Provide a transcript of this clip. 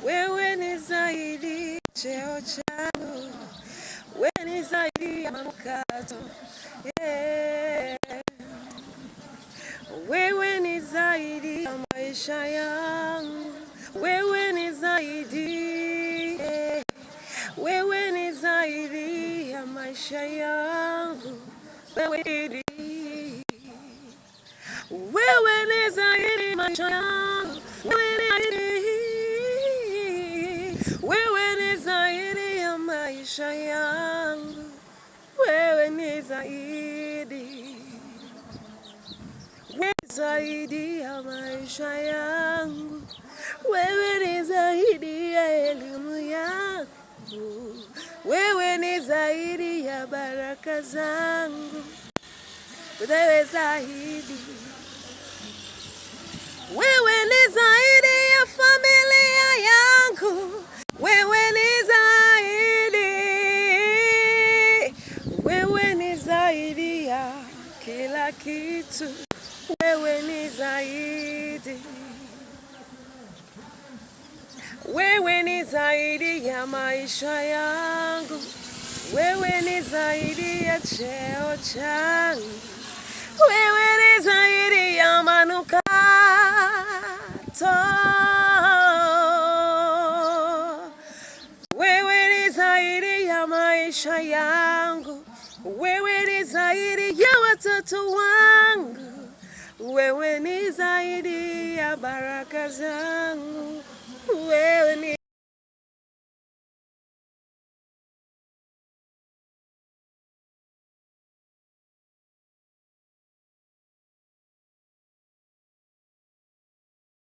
Wewe ni zaidi cheo changu, wewe ni zaidi ya manukato, yeah. Wewe ni zaidi ya maisha yangu, wewe ni zaidi, yeah. Wewe ni zaidi ya maisha yangu, wewe ni zaidi maisha yangu, wewe ni zaidi ya maisha yangu, wewe ni zaidi, wewe zaidi ya maisha yangu, wewe ni zaidi ya elimu yangu, wewe ni zaidi ya baraka zangu, wewe zaidi. Wewe ni zaidi ya familia yangu, wewe ni zaidi, wewe ni zaidi ya kila kitu, wewe ni zaidi, wewe ni zaidi ya maisha yangu, wewe ni zaidi ya cheo changu, wewe ni zaidi ya manukato, wewe ni zaidi ya maisha yangu, wewe ni zaidi ya watoto wangu, wewe ni zaidi ya baraka zangu, wewe ni